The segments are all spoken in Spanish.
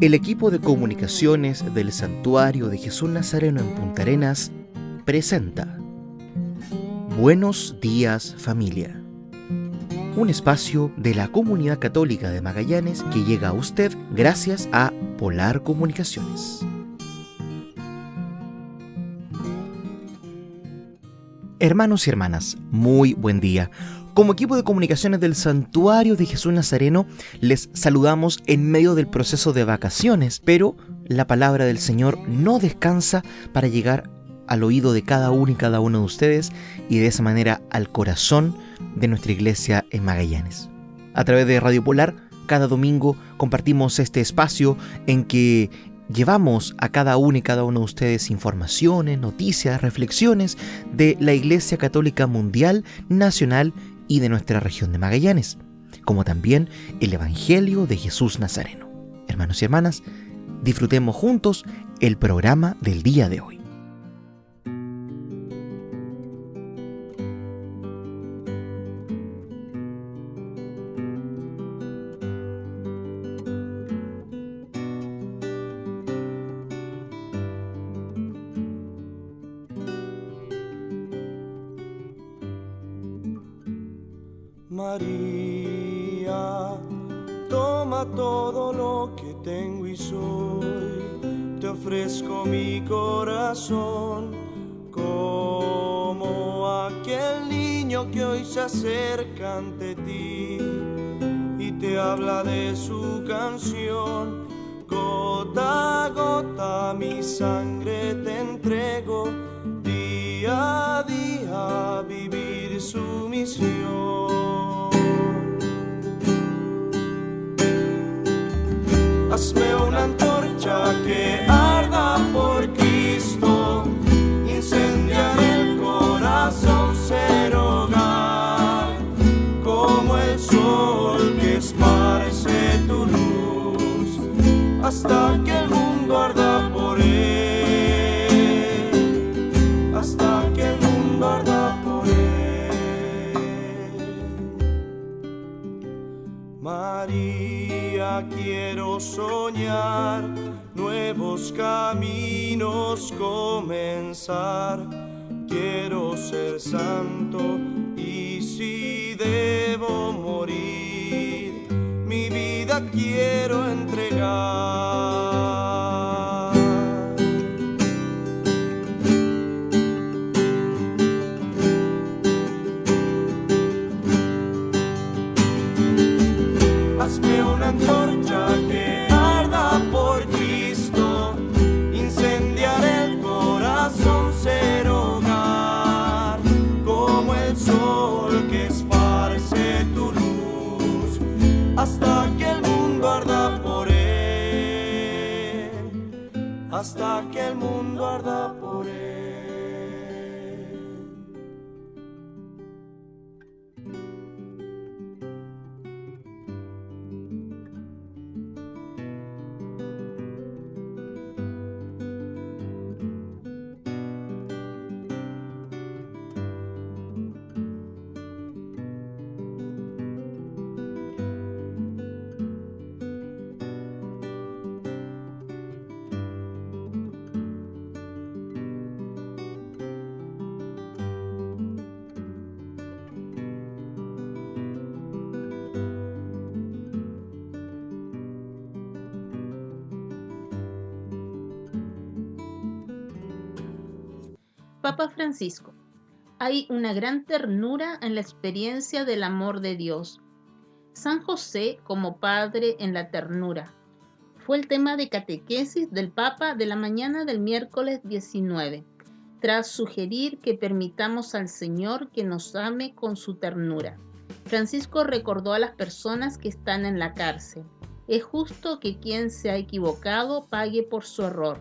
El equipo de comunicaciones del Santuario de Jesús Nazareno en Punta Arenas presenta Buenos días, familia. Un espacio de la Comunidad Católica de Magallanes que llega a usted gracias a Polar Comunicaciones. Hermanos y hermanas, muy buen día. Como equipo de comunicaciones del Santuario de Jesús Nazareno, les saludamos en medio del proceso de vacaciones, pero la palabra del Señor no descansa para llegar al oído de cada uno y cada uno de ustedes y de esa manera al corazón de nuestra iglesia en Magallanes. A través de Radio Polar, cada domingo compartimos este espacio en que llevamos a cada uno y cada uno de ustedes informaciones, noticias, reflexiones de la Iglesia Católica Mundial, Nacional y de nuestra región de Magallanes, como también el Evangelio de Jesús Nazareno. Hermanos y hermanas, disfrutemos juntos el programa del día de hoy. María, toma todo lo que tengo y soy, te ofrezco mi corazón, como aquel niño que hoy se acerca ante ti y te habla de su canción. Gota a gota mi sangre te entrego, día a día vivir su misión. Hazme una antorcha que arda por Cristo, incendiar el corazón, ser hogar, como el sol que esparce tu luz, hasta que el mundo arda por él, hasta que el mundo arda por él. María, quiero soñar, nuevos caminos comenzar. Quiero ser santo y si debo morir, mi vida quiero entregar. Hazme una antorcha que arda por Cristo, incendiar el corazón, ser hogar, como el sol que esparce tu luz, hasta que el mundo arda por él, hasta que el mundo arda por él. Papa Francisco, hay una gran ternura en la experiencia del amor de Dios. San José como padre en la ternura. Fue el tema de catequesis del Papa de la mañana del miércoles 19, tras sugerir que permitamos al Señor que nos ame con su ternura. Francisco recordó a las personas que están en la cárcel. Es justo que quien se ha equivocado pague por su error,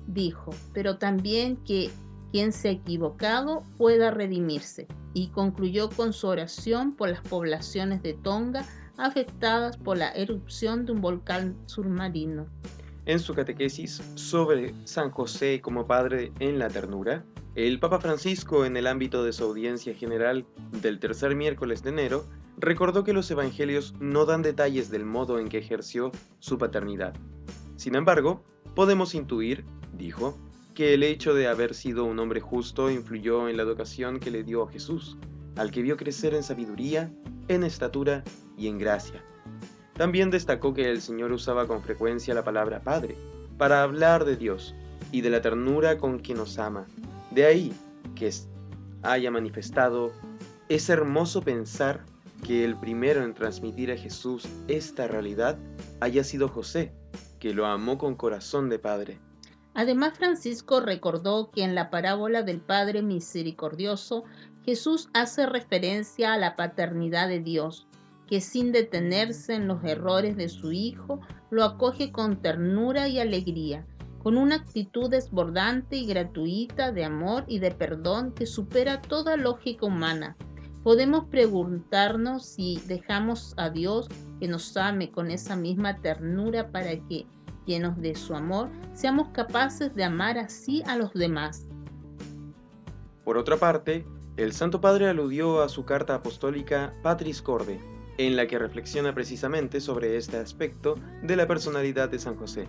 dijo, pero también que quien se ha equivocado pueda redimirse, y concluyó con su oración por las poblaciones de Tonga afectadas por la erupción de un volcán submarino. En su catequesis sobre San José como padre en la ternura, el Papa Francisco, en el ámbito de su audiencia general del tercer miércoles de enero, recordó que los evangelios no dan detalles del modo en que ejerció su paternidad. Sin embargo, podemos intuir, dijo, que el hecho de haber sido un hombre justo influyó en la educación que le dio a Jesús, al que vio crecer en sabiduría, en estatura y en gracia. También destacó que el Señor usaba con frecuencia la palabra Padre para hablar de Dios y de la ternura con que nos ama. De ahí que haya manifestado: es hermoso pensar que el primero en transmitir a Jesús esta realidad haya sido José, que lo amó con corazón de padre. Además, Francisco recordó que en la parábola del Padre Misericordioso, Jesús hace referencia a la paternidad de Dios, que sin detenerse en los errores de su Hijo, lo acoge con ternura y alegría, con una actitud desbordante y gratuita de amor y de perdón que supera toda lógica humana. Podemos preguntarnos si dejamos a Dios que nos ame con esa misma ternura para que, llenos de su amor, seamos capaces de amar así a los demás. Por otra parte, el Santo Padre aludió a su carta apostólica Patris Corde, en la que reflexiona precisamente sobre este aspecto de la personalidad de San José.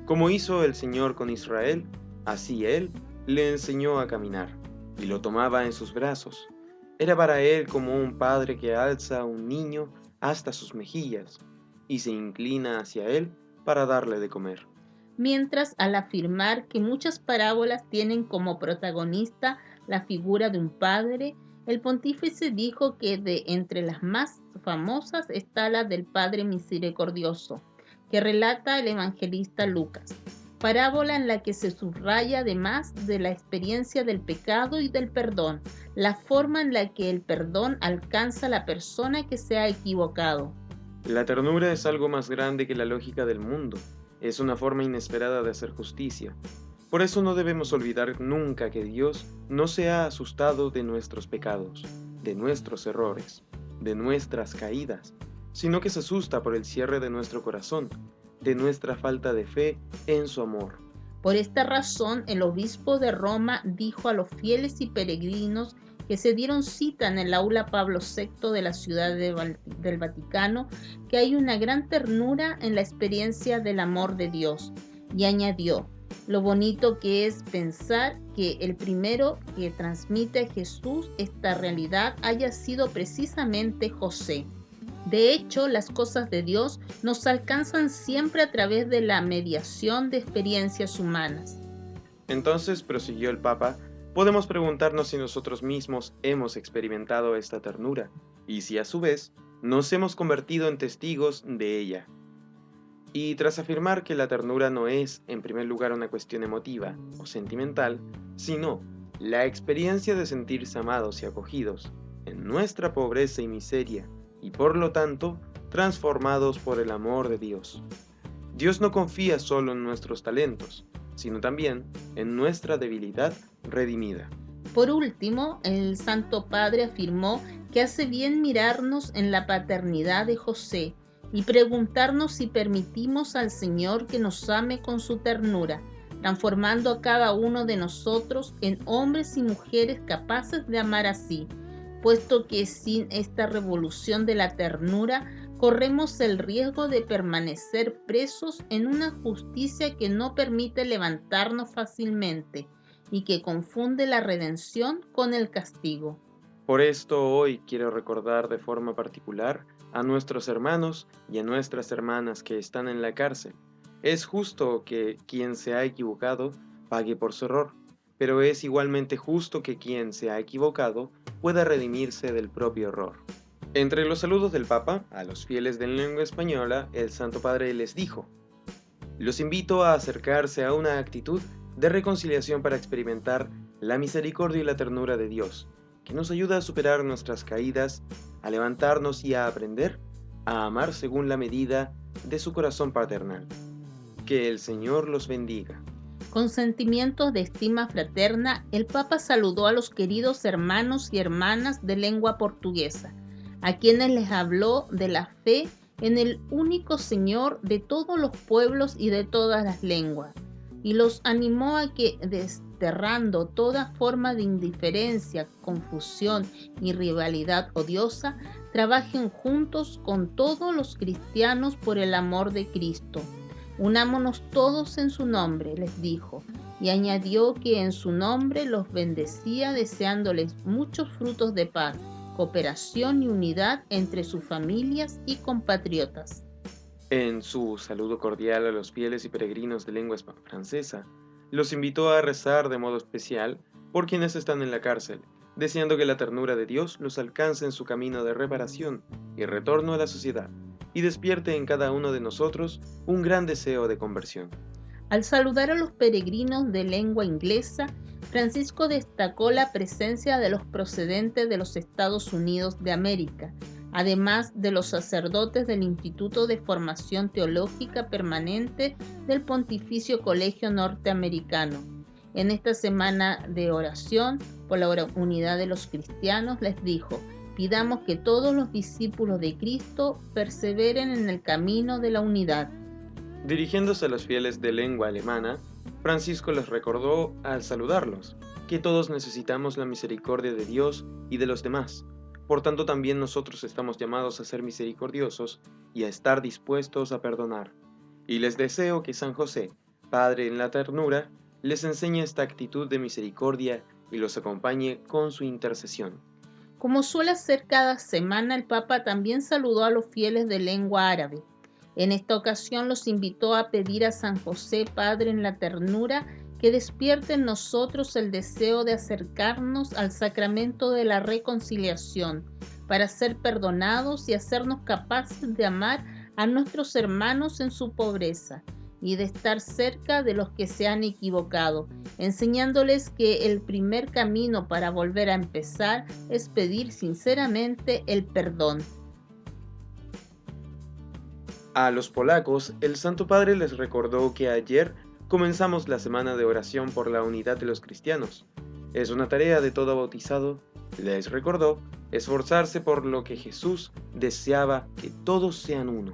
Como hizo el Señor con Israel, así Él le enseñó a caminar, y lo tomaba en sus brazos. Era para Él como un padre que alza a un niño hasta sus mejillas, y se inclina hacia Él para darle de comer. Mientras, al afirmar que muchas parábolas tienen como protagonista la figura de un padre, el pontífice dijo que de entre las más famosas está la del Padre Misericordioso, que relata el evangelista Lucas, parábola en la que se subraya además de la experiencia del pecado y del perdón, la forma en la que el perdón alcanza a la persona que se ha equivocado. La ternura es algo más grande que la lógica del mundo. Es una forma inesperada de hacer justicia. Por eso no debemos olvidar nunca que Dios no se ha asustado de nuestros pecados, de nuestros errores, de nuestras caídas, sino que se asusta por el cierre de nuestro corazón, de nuestra falta de fe en su amor. Por esta razón, el obispo de Roma dijo a los fieles y peregrinos que se dieron cita en el aula Pablo VI de la ciudad del Vaticano, que hay una gran ternura en la experiencia del amor de Dios. Y añadió: lo bonito que es pensar que el primero que transmite a Jesús esta realidad haya sido precisamente José. De hecho, las cosas de Dios nos alcanzan siempre a través de la mediación de experiencias humanas. Entonces, prosiguió el Papa, podemos preguntarnos si nosotros mismos hemos experimentado esta ternura y si a su vez nos hemos convertido en testigos de ella. Y tras afirmar que la ternura no es, en primer lugar, una cuestión emotiva o sentimental, sino la experiencia de sentirse amados y acogidos en nuestra pobreza y miseria, y por lo tanto, transformados por el amor de Dios. Dios no confía solo en nuestros talentos, sino también en nuestra debilidad redimida. Por último, el Santo Padre afirmó que hace bien mirarnos en la paternidad de José y preguntarnos si permitimos al Señor que nos ame con su ternura, transformando a cada uno de nosotros en hombres y mujeres capaces de amar así, puesto que sin esta revolución de la ternura corremos el riesgo de permanecer presos en una justicia que no permite levantarnos fácilmente y que confunde la redención con el castigo. Por esto hoy quiero recordar de forma particular a nuestros hermanos y a nuestras hermanas que están en la cárcel. Es justo que quien se ha equivocado pague por su error, pero es igualmente justo que quien se ha equivocado pueda redimirse del propio error. Entre los saludos del Papa a los fieles de lengua española, el Santo Padre les dijo: los invito a acercarse a una actitud de reconciliación para experimentar la misericordia y la ternura de Dios, que nos ayuda a superar nuestras caídas, a levantarnos y a aprender a amar según la medida de su corazón paternal. Que el Señor los bendiga. Con sentimientos de estima fraterna, el Papa saludó a los queridos hermanos y hermanas de lengua portuguesa, a quienes les habló de la fe en el único Señor de todos los pueblos y de todas las lenguas, y los animó a que, desterrando toda forma de indiferencia, confusión y rivalidad odiosa, trabajen juntos con todos los cristianos por el amor de Cristo. Unámonos todos en su nombre, les dijo, y añadió que en su nombre los bendecía deseándoles muchos frutos de paz, cooperación y unidad entre sus familias y compatriotas. En su saludo cordial a los fieles y peregrinos de lengua francesa, los invitó a rezar de modo especial por quienes están en la cárcel, deseando que la ternura de Dios los alcance en su camino de reparación y retorno a la sociedad, y despierte en cada uno de nosotros un gran deseo de conversión. Al saludar a los peregrinos de lengua inglesa, Francisco destacó la presencia de los procedentes de los Estados Unidos de América, además de los sacerdotes del Instituto de Formación Teológica Permanente del Pontificio Colegio Norteamericano. En esta semana de oración por la unidad de los cristianos les dijo: pidamos que todos los discípulos de Cristo perseveren en el camino de la unidad. Dirigiéndose a los fieles de lengua alemana, Francisco les recordó al saludarlos que todos necesitamos la misericordia de Dios y de los demás. Por tanto, también nosotros estamos llamados a ser misericordiosos y a estar dispuestos a perdonar. Y les deseo que San José, Padre en la ternura, les enseñe esta actitud de misericordia y los acompañe con su intercesión. Como suele hacer cada semana, el Papa también saludó a los fieles de lengua árabe. En esta ocasión los invitó a pedir a San José, Padre en la ternura, que despierte en nosotros el deseo de acercarnos al sacramento de la reconciliación, para ser perdonados y hacernos capaces de amar a nuestros hermanos en su pobreza y de estar cerca de los que se han equivocado, enseñándoles que el primer camino para volver a empezar es pedir sinceramente el perdón. A los polacos, el Santo Padre les recordó que ayer comenzamos la semana de oración por la unidad de los cristianos. Es una tarea de todo bautizado, les recordó, esforzarse por lo que Jesús deseaba, que todos sean uno.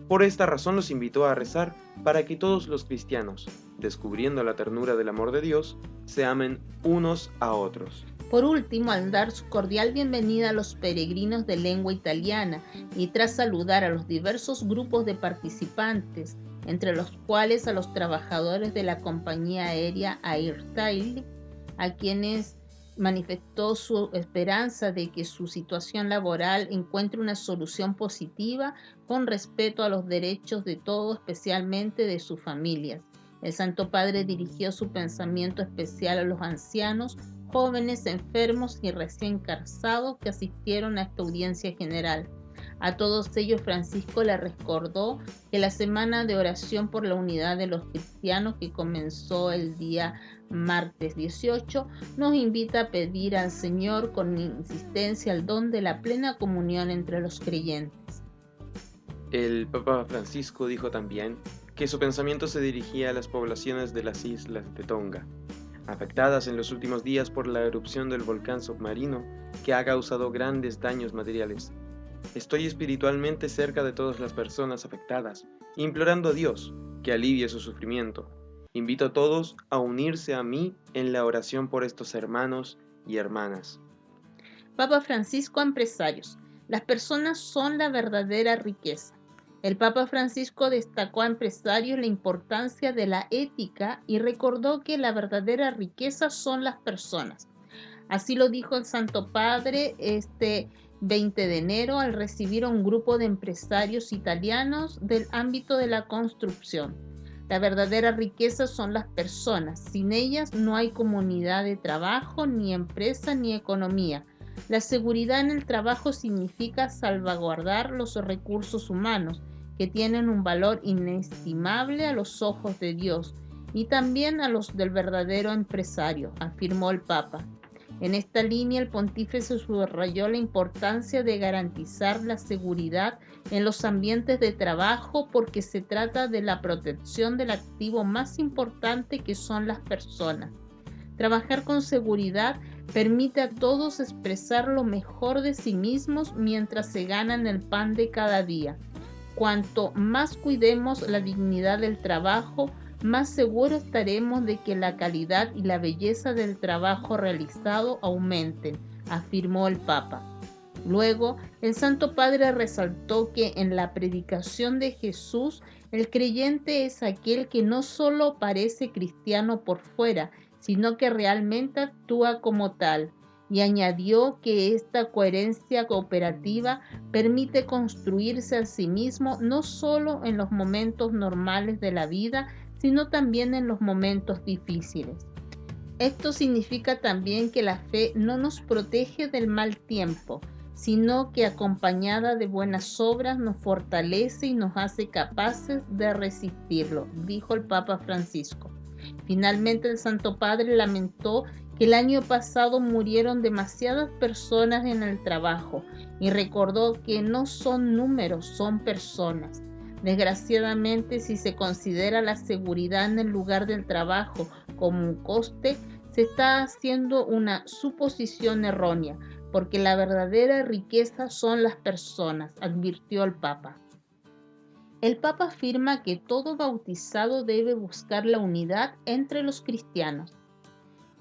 Por esta razón los invitó a rezar para que todos los cristianos, descubriendo la ternura del amor de Dios, se amen unos a otros. Por último, al dar su cordial bienvenida a los peregrinos de lengua italiana y tras saludar a los diversos grupos de participantes, entre los cuales a los trabajadores de la compañía aérea Airtail, a quienes manifestó su esperanza de que su situación laboral encuentre una solución positiva con respeto a los derechos de todos, especialmente de sus familias. El Santo Padre dirigió su pensamiento especial a los ancianos, jóvenes, enfermos y recién casados que asistieron a esta audiencia general. A todos ellos Francisco les recordó que la semana de oración por la unidad de los cristianos, que comenzó el día martes 18, nos invita a pedir al Señor con insistencia el don de la plena comunión entre los creyentes. El Papa Francisco dijo también que su pensamiento se dirigía a las poblaciones de las islas de Tonga, afectadas en los últimos días por la erupción del volcán submarino que ha causado grandes daños materiales. Estoy espiritualmente cerca de todas las personas afectadas, implorando a Dios que alivie su sufrimiento. Invito a todos a unirse a mí en la oración por estos hermanos y hermanas. Papa Francisco a empresarios. Las personas son la verdadera riqueza. El Papa Francisco destacó a empresarios la importancia de la ética y recordó que la verdadera riqueza son las personas. Así lo dijo el Santo Padre este 20 de enero al recibir a un grupo de empresarios italianos del ámbito de la construcción. La verdadera riqueza son las personas. Sin ellas no hay comunidad de trabajo, ni empresa, ni economía. La seguridad en el trabajo significa salvaguardar los recursos humanos, que tienen un valor inestimable a los ojos de Dios y también a los del verdadero empresario, afirmó el Papa. En esta línea, el pontífice subrayó la importancia de garantizar la seguridad en los ambientes de trabajo porque se trata de la protección del activo más importante, que son las personas. Trabajar con seguridad permite a todos expresar lo mejor de sí mismos mientras se ganan el pan de cada día. Cuanto más cuidemos la dignidad del trabajo, más seguros estaremos de que la calidad y la belleza del trabajo realizado aumenten, afirmó el Papa. Luego, el Santo Padre resaltó que en la predicación de Jesús, el creyente es aquel que no solo parece cristiano por fuera, sino que realmente actúa como tal, y añadió que esta coherencia cooperativa permite construirse a sí mismo no solo en los momentos normales de la vida, sino también en los momentos difíciles. Esto significa también que la fe no nos protege del mal tiempo, sino que acompañada de buenas obras nos fortalece y nos hace capaces de resistirlo, dijo el Papa Francisco. Finalmente, el Santo Padre lamentó que el año pasado murieron demasiadas personas en el trabajo y recordó que no son números, son personas. Desgraciadamente, si se considera la seguridad en el lugar del trabajo como un coste, se está haciendo una suposición errónea, porque la verdadera riqueza son las personas, advirtió el Papa. El Papa afirma que todo bautizado debe buscar la unidad entre los cristianos.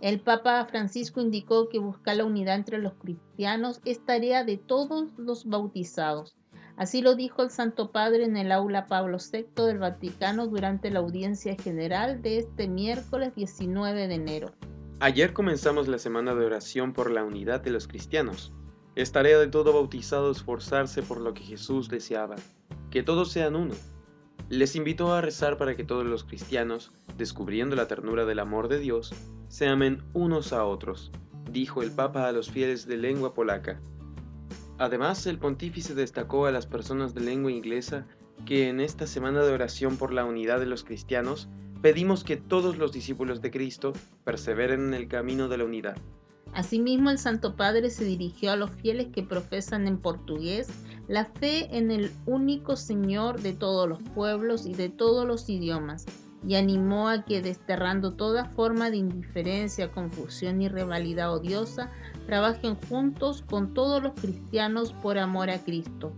El Papa Francisco indicó que buscar la unidad entre los cristianos es tarea de todos los bautizados. Así lo dijo el Santo Padre en el aula Pablo VI del Vaticano durante la audiencia general de este miércoles 19 de enero. Ayer comenzamos la semana de oración por la unidad de los cristianos. Es tarea de todo bautizado esforzarse por lo que Jesús deseaba, que todos sean uno. Les invitó a rezar para que todos los cristianos, descubriendo la ternura del amor de Dios, se amen unos a otros, dijo el Papa a los fieles de lengua polaca. Además, el pontífice destacó a las personas de lengua inglesa que en esta semana de oración por la unidad de los cristianos pedimos que todos los discípulos de Cristo perseveren en el camino de la unidad. Asimismo, el Santo Padre se dirigió a los fieles que profesan en portugués la fe en el único Señor de todos los pueblos y de todos los idiomas, y animó a que, desterrando toda forma de indiferencia, confusión y rivalidad odiosa, trabajen juntos con todos los cristianos por amor a Cristo.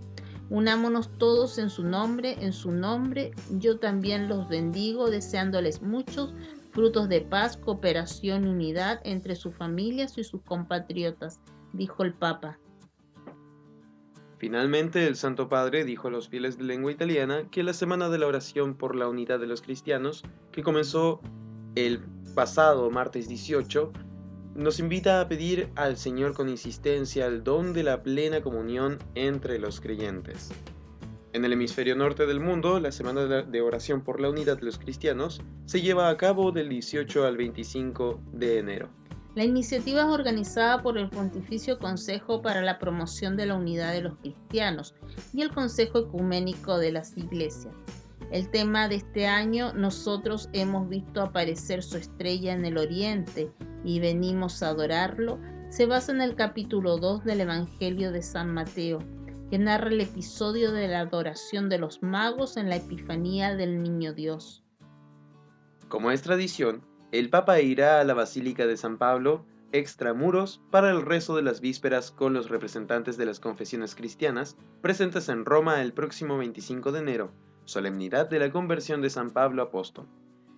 Unámonos todos en su nombre, yo también los bendigo, deseándoles muchos frutos de paz, cooperación y unidad entre sus familias y sus compatriotas, dijo el Papa. Finalmente, el Santo Padre dijo a los fieles de lengua italiana que la Semana de la Oración por la Unidad de los Cristianos, que comenzó el pasado martes 18, nos invita a pedir al Señor con insistencia el don de la plena comunión entre los creyentes. En el hemisferio norte del mundo, la Semana de Oración por la Unidad de los Cristianos se lleva a cabo del 18 al 25 de enero. La iniciativa es organizada por el Pontificio Consejo para la Promoción de la Unidad de los Cristianos y el Consejo Ecuménico de las Iglesias. El tema de este año, nosotros hemos visto aparecer su estrella en el oriente y venimos a adorarlo, se basa en el capítulo 2 del Evangelio de San Mateo, que narra el episodio de la adoración de los magos en la Epifanía del Niño Dios. Como es tradición, el Papa irá a la Basílica de San Pablo, extramuros, para el rezo de las vísperas con los representantes de las confesiones cristianas presentes en Roma el próximo 25 de enero, solemnidad de la conversión de San Pablo Apóstol.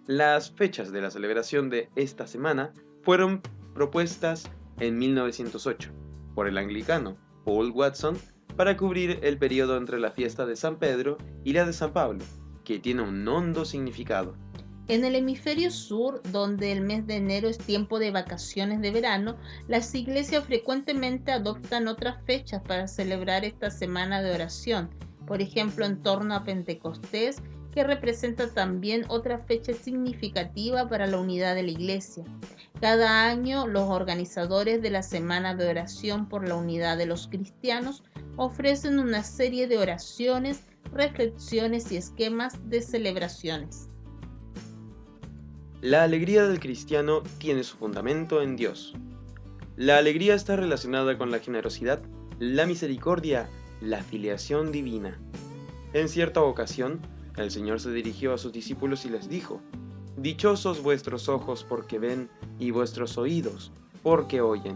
Las fechas de la celebración de esta semana fueron propuestas en 1908 por el anglicano Paul Watson para cubrir el periodo entre la fiesta de San Pedro y la de San Pablo, que tiene un hondo significado. En el hemisferio sur, donde el mes de enero es tiempo de vacaciones de verano, las iglesias frecuentemente adoptan otras fechas para celebrar esta semana de oración, por ejemplo en torno a Pentecostés, que representa también otra fecha significativa para la unidad de la iglesia. Cada año, los organizadores de la Semana de Oración por la Unidad de los Cristianos ofrecen una serie de oraciones, reflexiones y esquemas de celebraciones. La alegría del cristiano tiene su fundamento en Dios. La alegría está relacionada con la generosidad, la misericordia, la filiación divina. En cierta ocasión, el Señor se dirigió a sus discípulos y les dijo: «Dichosos vuestros ojos porque ven y vuestros oídos porque oyen».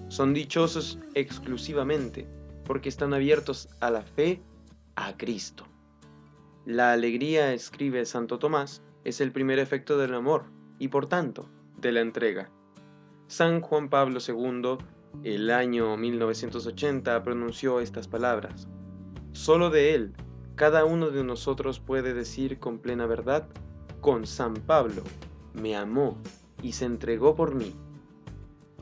Son dichosos exclusivamente porque están abiertos a la fe, a Cristo. La alegría, escribe Santo Tomás, es el primer efecto del amor y por tanto de la entrega. San Juan Pablo II El año 1980 pronunció estas palabras: solo de Él, cada uno de nosotros puede decir con plena verdad, con San Pablo, me amó y se entregó por mí.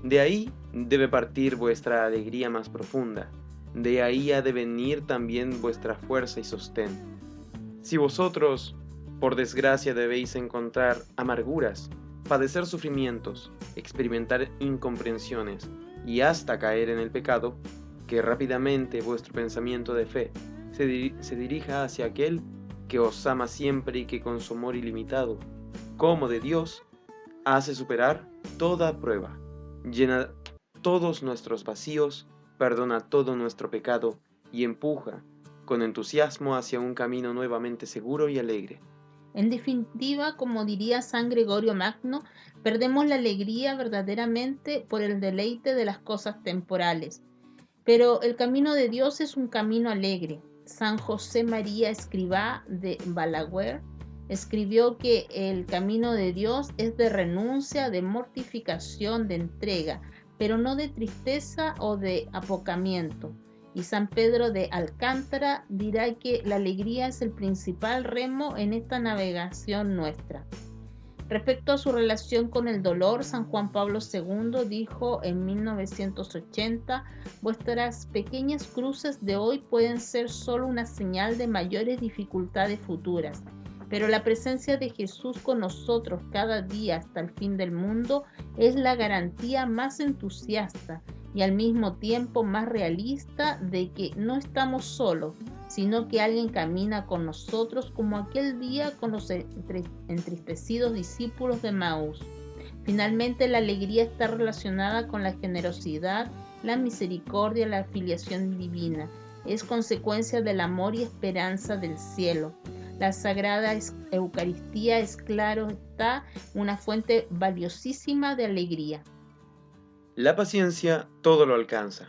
De ahí debe partir vuestra alegría más profunda, de ahí ha de venir también vuestra fuerza y sostén. Si vosotros, por desgracia, debéis encontrar amarguras, padecer sufrimientos, experimentar incomprensiones y hasta caer en el pecado, que rápidamente vuestro pensamiento de fe se dirija hacia aquel que os ama siempre y que con su amor ilimitado, como de Dios, hace superar toda prueba, llena todos nuestros vacíos, perdona todo nuestro pecado y empuja con entusiasmo hacia un camino nuevamente seguro y alegre. En definitiva, como diría San Gregorio Magno, perdemos la alegría verdaderamente por el deleite de las cosas temporales. Pero el camino de Dios es un camino alegre. San José María Escrivá de Balaguer escribió que el camino de Dios es de renuncia, de mortificación, de entrega, pero no de tristeza o de apocamiento. Y San Pedro de Alcántara dirá que la alegría es el principal remo en esta navegación nuestra. Respecto a su relación con el dolor, San Juan Pablo II dijo en 1980, vuestras pequeñas cruces de hoy pueden ser solo una señal de mayores dificultades futuras, pero la presencia de Jesús con nosotros cada día hasta el fin del mundo es la garantía más entusiasta y al mismo tiempo más realista de que no estamos solos, sino que alguien camina con nosotros como aquel día con los entristecidos discípulos de Maús. Finalmente, la alegría está relacionada con la generosidad, la misericordia, la filiación divina. Es consecuencia del amor y esperanza del cielo. La Sagrada Eucaristía es, claro está, una fuente valiosísima de alegría. La paciencia todo lo alcanza.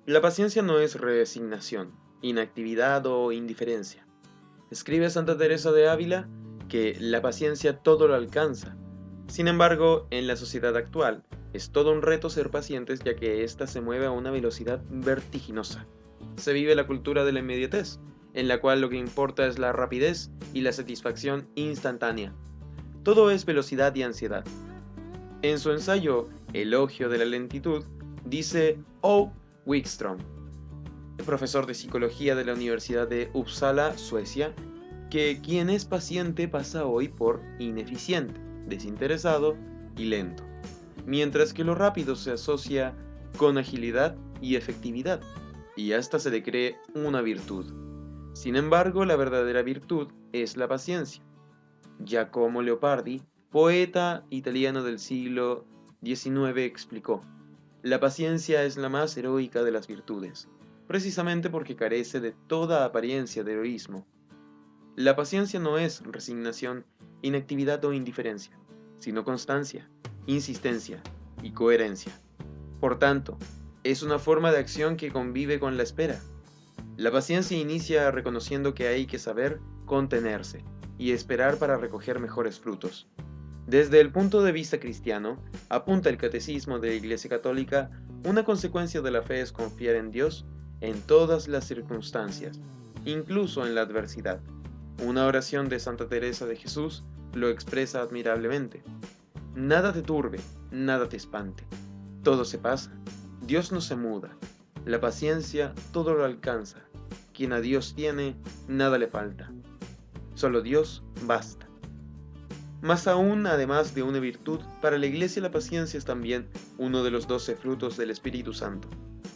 La paciencia no es resignación, inactividad o indiferencia. Escribe Santa Teresa de Ávila que la paciencia todo lo alcanza. Sin embargo, en la sociedad actual, es todo un reto ser pacientes, ya que ésta se mueve a una velocidad vertiginosa. Se vive la cultura de la inmediatez, en la cual lo que importa es la rapidez y la satisfacción instantánea. Todo es velocidad y ansiedad. En su ensayo Elogio de la lentitud, dice O. Wikström, profesor de psicología de la Universidad de Uppsala, Suecia, que quien es paciente pasa hoy por ineficiente, desinteresado y lento, mientras que lo rápido se asocia con agilidad y efectividad, y hasta se le cree una virtud. Sin embargo, la verdadera virtud es la paciencia. Giacomo Leopardi, poeta italiano del siglo XIX, explicó: la paciencia es la más heroica de las virtudes, precisamente porque carece de toda apariencia de heroísmo. La paciencia no es resignación, inactividad o indiferencia, sino constancia, insistencia y coherencia. Por tanto, es una forma de acción que convive con la espera. La paciencia inicia reconociendo que hay que saber contenerse y esperar para recoger mejores frutos. Desde el punto de vista cristiano, apunta el Catecismo de la Iglesia Católica, una consecuencia de la fe es confiar en Dios en todas las circunstancias, incluso en la adversidad. Una oración de Santa Teresa de Jesús lo expresa admirablemente. Nada te turbe, nada te espante. Todo se pasa. Dios no se muda. La paciencia todo lo alcanza. Quien a Dios tiene, nada le falta. Solo Dios basta. Más aún, además de una virtud, para la Iglesia la paciencia es también uno de los 12 frutos del Espíritu Santo,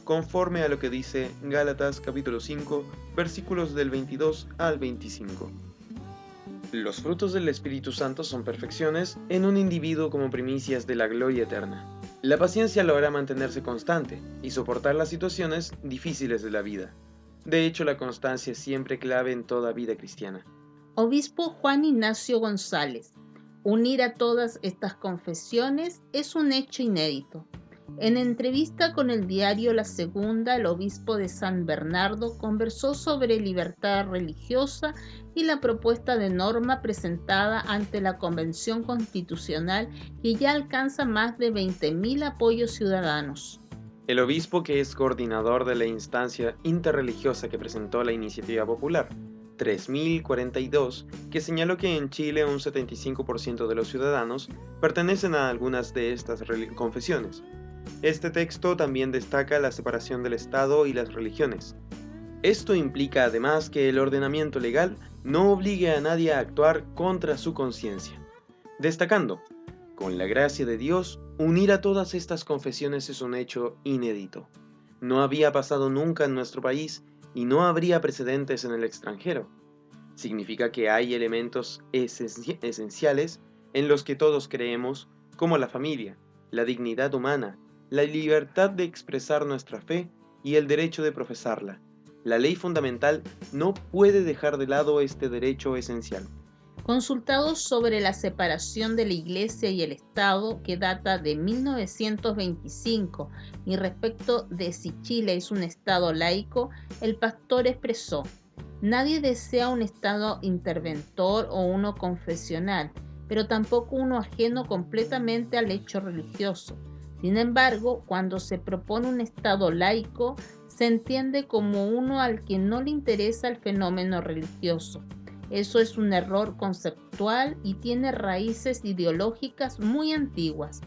conforme a lo que dice Gálatas capítulo 5, versículos del 22 al 25. Los frutos del Espíritu Santo son perfecciones en un individuo como primicias de la gloria eterna. La paciencia lo hará mantenerse constante y soportar las situaciones difíciles de la vida. De hecho, la constancia es siempre clave en toda vida cristiana. Obispo Juan Ignacio González. Unir a todas estas confesiones es un hecho inédito. En entrevista con el diario La Segunda, el obispo de San Bernardo conversó sobre libertad religiosa y la propuesta de norma presentada ante la Convención Constitucional, que ya alcanza más de 20.000 apoyos ciudadanos. El obispo, que es coordinador de la instancia interreligiosa que presentó la iniciativa popular 3042, que señaló que en Chile un 75% de los ciudadanos pertenecen a algunas de estas confesiones. Este texto también destaca la separación del Estado y las religiones. Esto implica además que el ordenamiento legal no obligue a nadie a actuar contra su conciencia. Destacando, con la gracia de Dios, unir a todas estas confesiones es un hecho inédito. No había pasado nunca en nuestro país y no habría precedentes en el extranjero. Significa que hay elementos esenciales en los que todos creemos, como la familia, la dignidad humana, la libertad de expresar nuestra fe y el derecho de profesarla. La ley fundamental no puede dejar de lado este derecho esencial. Consultados sobre la separación de la Iglesia y el Estado, que data de 1925, y respecto de si Chile es un Estado laico, el pastor expresó: nadie desea un Estado interventor o uno confesional, pero tampoco uno ajeno completamente al hecho religioso. Sin embargo, cuando se propone un Estado laico, se entiende como uno al que no le interesa el fenómeno religioso. Eso es un error conceptual y tiene raíces ideológicas muy antiguas.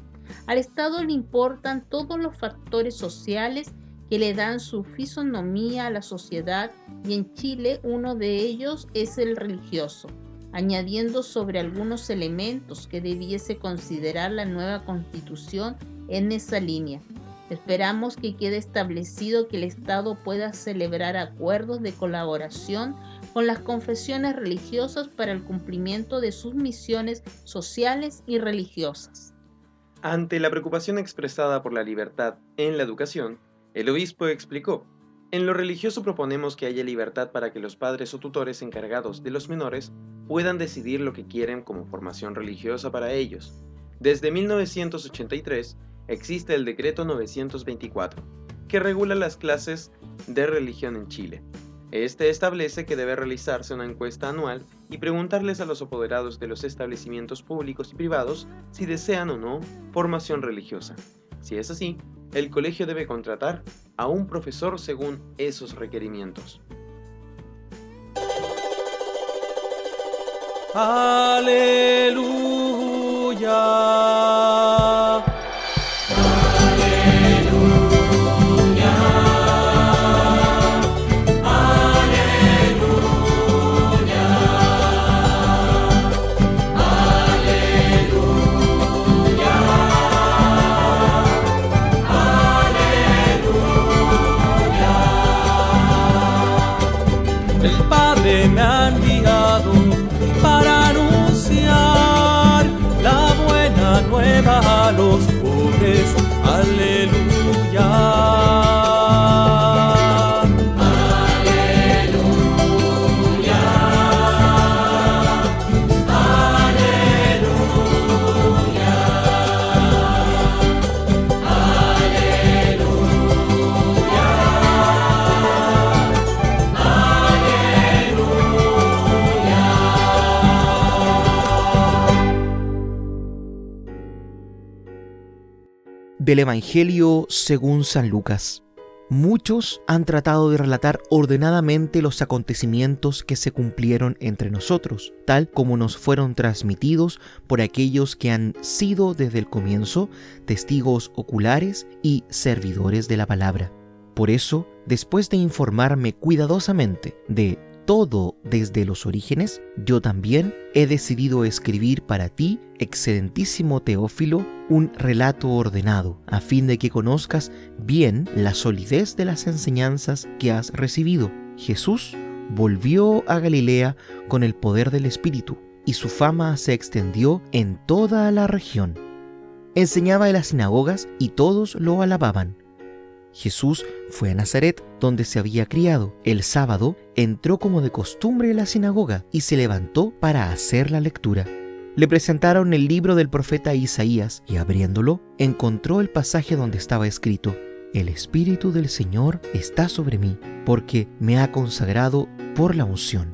Al Estado le importan todos los factores sociales que le dan su fisonomía a la sociedad, y en Chile uno de ellos es el religioso, añadiendo sobre algunos elementos que debiese considerar la nueva Constitución en esa línea. Esperamos que quede establecido que el Estado pueda celebrar acuerdos de colaboración con las confesiones religiosas para el cumplimiento de sus misiones sociales y religiosas. Ante la preocupación expresada por la libertad en la educación, el obispo explicó: en lo religioso proponemos que haya libertad para que los padres o tutores encargados de los menores puedan decidir lo que quieren como formación religiosa para ellos. Desde 1983 existe el Decreto 924, que regula las clases de religión en Chile. Este establece que debe realizarse una encuesta anual y preguntarles a los apoderados de los establecimientos públicos y privados si desean o no formación religiosa. Si es así, el colegio debe contratar a un profesor según esos requerimientos. Aleluya. Me ha enviado para anunciar la buena nueva a los pobres. Aleluya. Del Evangelio según San Lucas. Muchos han tratado de relatar ordenadamente los acontecimientos que se cumplieron entre nosotros, tal como nos fueron transmitidos por aquellos que han sido desde el comienzo testigos oculares y servidores de la palabra. Por eso, después de informarme cuidadosamente de todo desde los orígenes, yo también he decidido escribir para ti, excelentísimo Teófilo, un relato ordenado, a fin de que conozcas bien la solidez de las enseñanzas que has recibido. Jesús volvió a Galilea con el poder del Espíritu, y su fama se extendió en toda la región. Enseñaba en las sinagogas y todos lo alababan. Jesús fue a Nazaret, donde se había criado. El sábado entró como de costumbre en la sinagoga y se levantó para hacer la lectura. Le presentaron el libro del profeta Isaías y abriéndolo, encontró el pasaje donde estaba escrito: El Espíritu del Señor está sobre mí, porque me ha consagrado por la unción.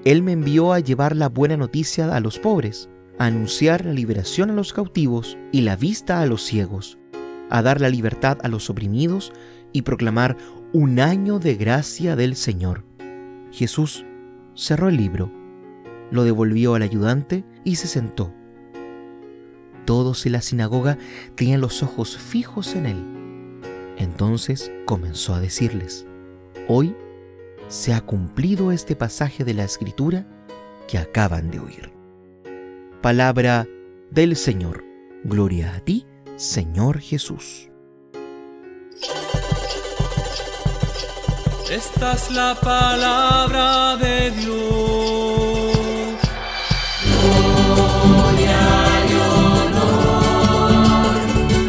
Él me envió a llevar la buena noticia a los pobres, a anunciar la liberación a los cautivos y la vista a los ciegos, a dar la libertad a los oprimidos y proclamar un año de gracia del Señor. Jesús cerró el libro, lo devolvió al ayudante y se sentó. Todos en la sinagoga tenían los ojos fijos en él. Entonces comenzó a decirles: hoy se ha cumplido este pasaje de la Escritura que acaban de oír. Palabra del Señor. Gloria a ti, Señor Jesús. Esta es la palabra de Dios. Gloria y honor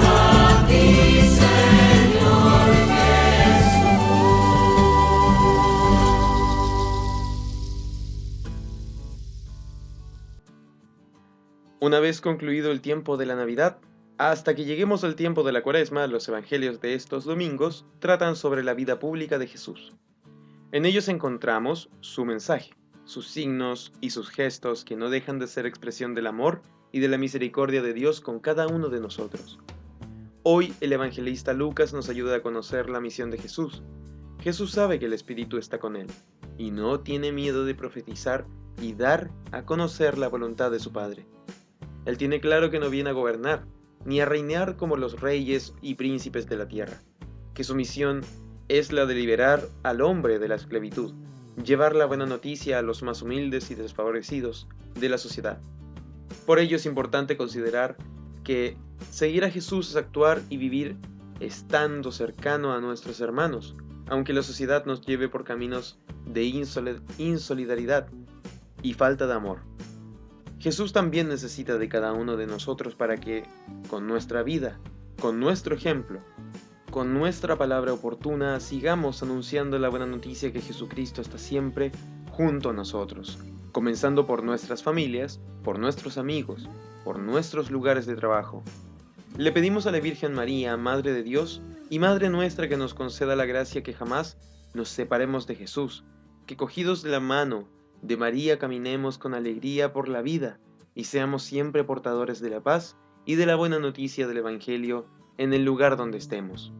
a ti, Señor Jesús. Una vez concluido el tiempo de la Navidad, hasta que lleguemos al tiempo de la Cuaresma, los evangelios de estos domingos tratan sobre la vida pública de Jesús. En ellos encontramos su mensaje, sus signos y sus gestos que no dejan de ser expresión del amor y de la misericordia de Dios con cada uno de nosotros. Hoy el evangelista Lucas nos ayuda a conocer la misión de Jesús. Jesús sabe que el Espíritu está con él y no tiene miedo de profetizar y dar a conocer la voluntad de su Padre. Él tiene claro que no viene a gobernar, ni a reinar como los reyes y príncipes de la tierra, que su misión es la de liberar al hombre de la esclavitud, llevar la buena noticia a los más humildes y desfavorecidos de la sociedad. Por ello es importante considerar que seguir a Jesús es actuar y vivir estando cercano a nuestros hermanos, aunque la sociedad nos lleve por caminos de insolidaridad y falta de amor. Jesús también necesita de cada uno de nosotros para que, con nuestra vida, con nuestro ejemplo, con nuestra palabra oportuna, sigamos anunciando la buena noticia que Jesucristo está siempre junto a nosotros, comenzando por nuestras familias, por nuestros amigos, por nuestros lugares de trabajo. Le pedimos a la Virgen María, Madre de Dios y Madre nuestra, que nos conceda la gracia que jamás nos separemos de Jesús, que cogidos de la mano de María caminemos con alegría por la vida y seamos siempre portadores de la paz y de la buena noticia del Evangelio en el lugar donde estemos.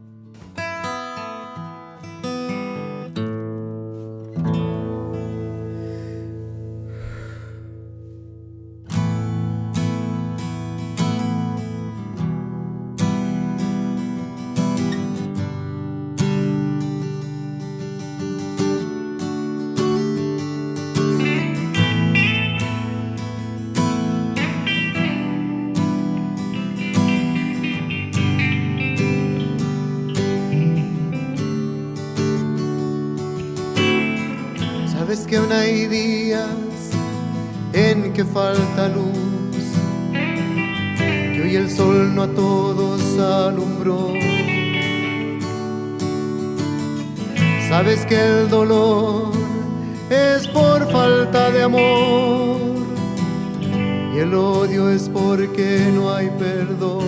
Sabes que aún hay días en que falta luz, que hoy el sol no a todos alumbró. Sabes que el dolor es por falta de amor y el odio es porque no hay perdón.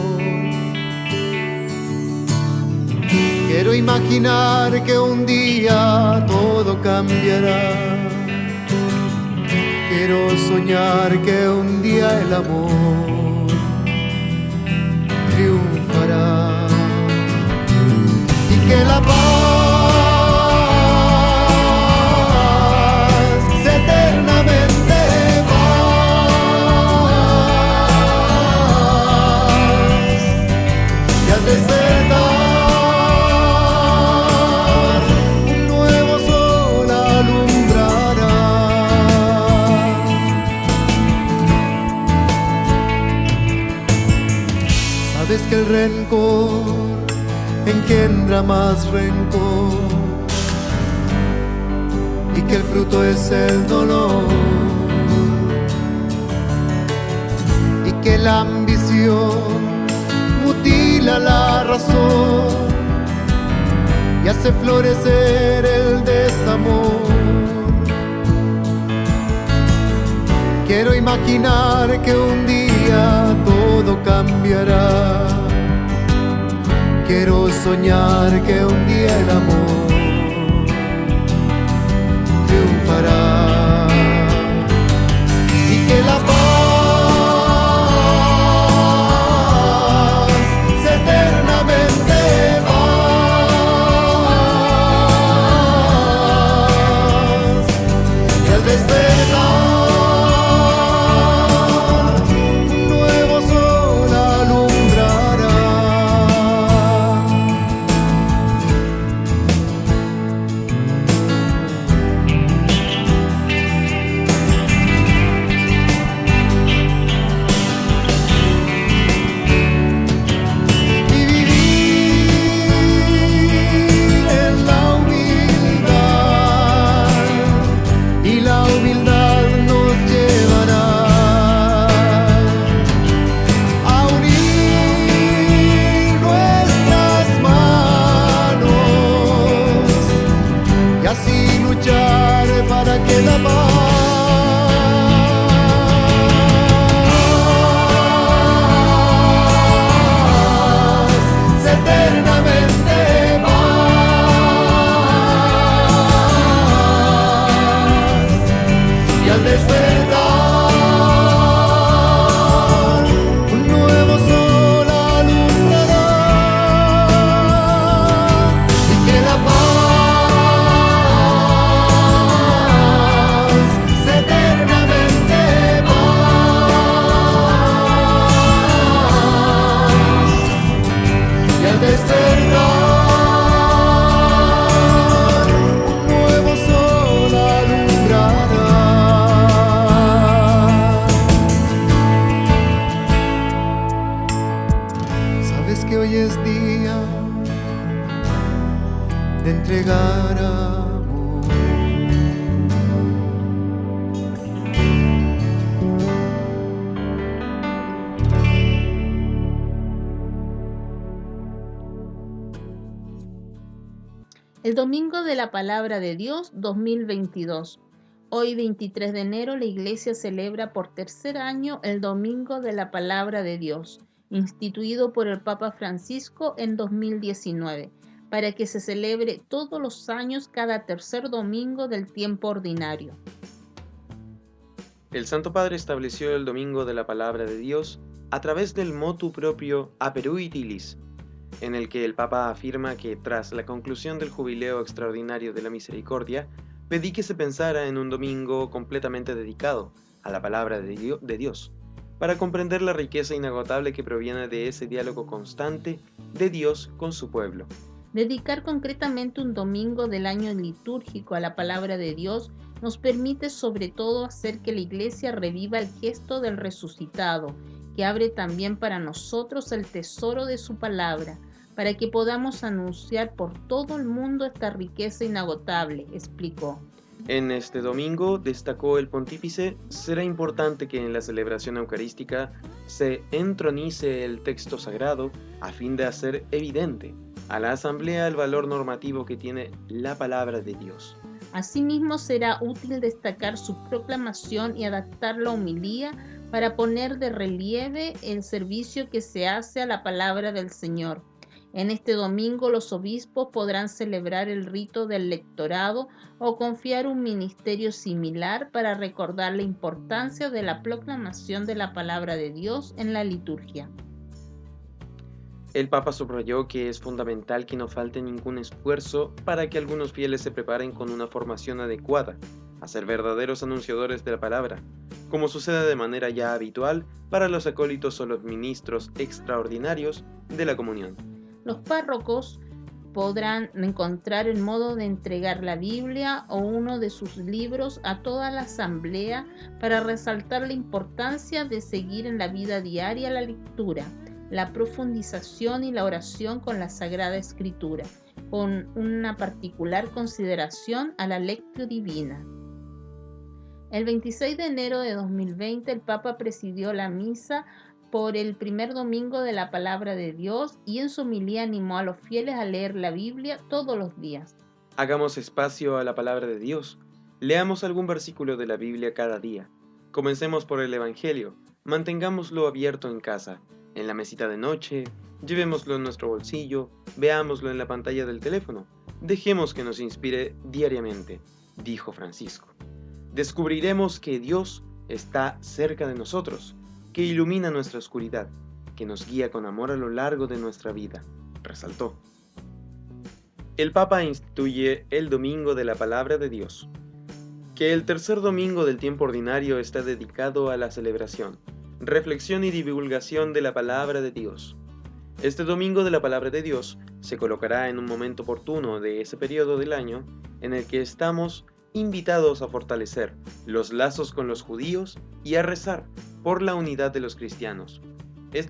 Quiero imaginar que un día todo cambiará. Quiero soñar que un día el amor triunfará y que la paz sea eternamente paz y al despertar que el rencor engendra más rencor y que el fruto es el dolor y que la ambición mutila la razón y hace florecer el desamor. Quiero imaginar que un día todo cambiará. Quiero soñar que un día el amor triunfará y que la paz sea eternamente El Domingo de la Palabra de Dios 2022. Hoy 23 de enero la Iglesia celebra por tercer año el Domingo de la Palabra de Dios, instituido por el Papa Francisco en 2019, para que se celebre todos los años cada tercer domingo del tiempo ordinario. El Santo Padre estableció el Domingo de la Palabra de Dios a través del motu propio Aperuit Illis, en el que el Papa afirma que tras la conclusión del Jubileo Extraordinario de la Misericordia, pedí que se pensara en un domingo completamente dedicado a la Palabra de Dios, para comprender la riqueza inagotable que proviene de ese diálogo constante de Dios con su pueblo. Dedicar concretamente un domingo del año litúrgico a la Palabra de Dios nos permite sobre todo hacer que la Iglesia reviva el gesto del resucitado, que abre también para nosotros el tesoro de su palabra, para que podamos anunciar por todo el mundo esta riqueza inagotable, explicó. En este domingo, destacó el pontífice, será importante que en la celebración eucarística se entronice el texto sagrado a fin de hacer evidente a la asamblea el valor normativo que tiene la palabra de Dios. Asimismo, será útil destacar su proclamación y adaptar la homilía para poner de relieve el servicio que se hace a la palabra del Señor. En este domingo los obispos podrán celebrar el rito del lectorado o confiar un ministerio similar para recordar la importancia de la proclamación de la palabra de Dios en la liturgia. El Papa subrayó que es fundamental que no falte ningún esfuerzo para que algunos fieles se preparen con una formación adecuada a ser verdaderos anunciadores de la palabra, como sucede de manera ya habitual para los acólitos o los ministros extraordinarios de la comunión. Los párrocos podrán encontrar el modo de entregar la Biblia o uno de sus libros a toda la asamblea para resaltar la importancia de seguir en la vida diaria la lectura, la profundización y la oración con la Sagrada Escritura, con una particular consideración a la lectio divina. El 26 de enero de 2020 el Papa presidió la misa por el primer domingo de la Palabra de Dios y en su homilía animó a los fieles a leer la Biblia todos los días. Hagamos espacio a la palabra de Dios. Leamos algún versículo de la Biblia cada día. Comencemos por el Evangelio. Mantengámoslo abierto en casa, en la mesita de noche, llevémoslo en nuestro bolsillo, veámoslo en la pantalla del teléfono. Dejemos que nos inspire diariamente, dijo Francisco. Descubriremos que Dios está cerca de nosotros, que ilumina nuestra oscuridad, que nos guía con amor a lo largo de nuestra vida, resaltó. El Papa instituye el Domingo de la Palabra de Dios, que el tercer domingo del tiempo ordinario está dedicado a la celebración, reflexión y divulgación de la Palabra de Dios. Este Domingo de la Palabra de Dios se colocará en un momento oportuno de ese periodo del año en el que estamos invitados a fortalecer los lazos con los judíos y a rezar por la unidad de los cristianos.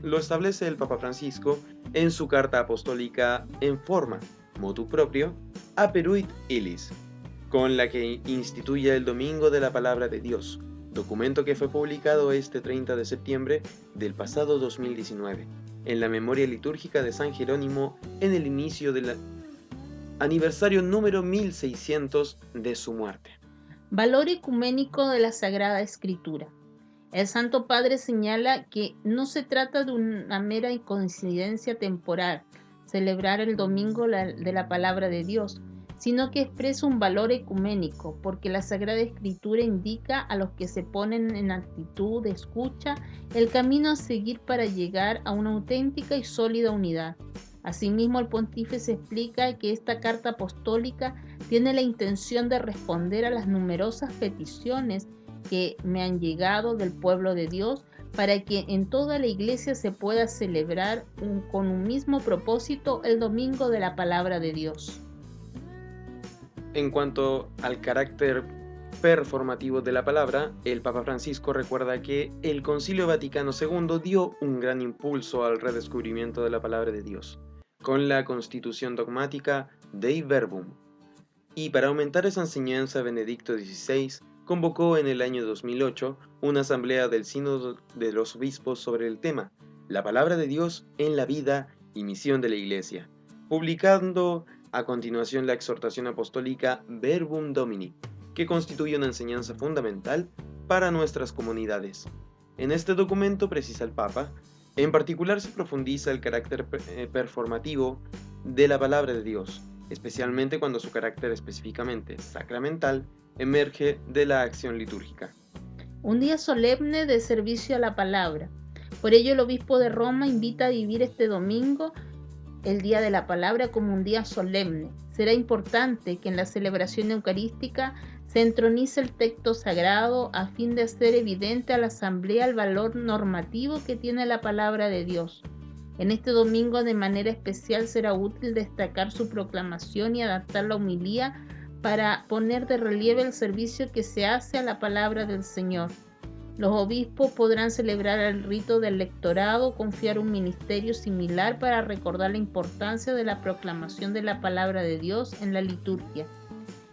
Lo establece el Papa Francisco en su carta apostólica en forma, motu propio, Aperuit Illis, con la que instituye el Domingo de la Palabra de Dios, documento que fue publicado este 30 de septiembre del pasado 2019, en la memoria litúrgica de San Jerónimo en el inicio del aniversario número 1600 de su muerte. Valor ecuménico de la Sagrada Escritura. El Santo Padre señala que no se trata de una mera coincidencia temporal, celebrar el Domingo de la Palabra de Dios, sino que expresa un valor ecuménico, porque la Sagrada Escritura indica a los que se ponen en actitud de escucha el camino a seguir para llegar a una auténtica y sólida unidad. Asimismo, el pontífice explica que esta carta apostólica tiene la intención de responder a las numerosas peticiones que me han llegado del pueblo de Dios para que en toda la Iglesia se pueda celebrar con un mismo propósito el Domingo de la Palabra de Dios. En cuanto al carácter performativo de la palabra, el Papa Francisco recuerda que el Concilio Vaticano II dio un gran impulso al redescubrimiento de la palabra de Dios, con la Constitución dogmática Dei Verbum, y para aumentar esa enseñanza Benedicto XVI convocó en el año 2008 una asamblea del Sínodo de los Obispos sobre el tema La palabra de Dios en la vida y misión de la Iglesia, publicando A continuación, la exhortación apostólica Verbum Domini, que constituye una enseñanza fundamental para nuestras comunidades. En este documento, precisa el Papa, en particular se profundiza el carácter performativo de la palabra de Dios, especialmente cuando su carácter específicamente sacramental emerge de la acción litúrgica. Un día solemne de servicio a la palabra. Por ello, el obispo de Roma invita a vivir este domingo, el Día de la Palabra, como un día solemne. Será importante que en la celebración eucarística se entronice el texto sagrado a fin de hacer evidente a la asamblea el valor normativo que tiene la palabra de Dios. En este domingo, de manera especial, será útil destacar su proclamación y adaptar la homilía para poner de relieve el servicio que se hace a la palabra del Señor. Los obispos podrán celebrar el rito del lectorado, confiar un ministerio similar para recordar la importancia de la proclamación de la palabra de Dios en la liturgia.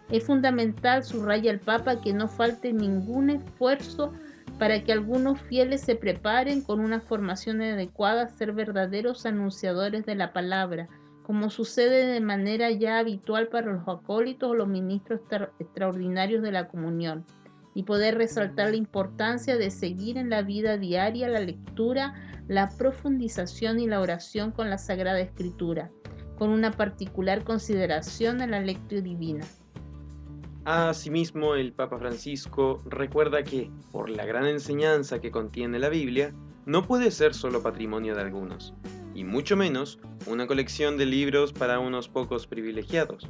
Es fundamental, subraya el Papa, que no falte ningún esfuerzo para que algunos fieles se preparen con una formación adecuada a ser verdaderos anunciadores de la palabra, como sucede de manera ya habitual para los acólitos o los ministros extraordinarios de la comunión, y poder resaltar la importancia de seguir en la vida diaria la lectura, la profundización y la oración con la Sagrada Escritura, con una particular consideración a la lectio divina. Asimismo, el Papa Francisco recuerda que, por la gran enseñanza que contiene la Biblia, no puede ser solo patrimonio de algunos, y mucho menos una colección de libros para unos pocos privilegiados.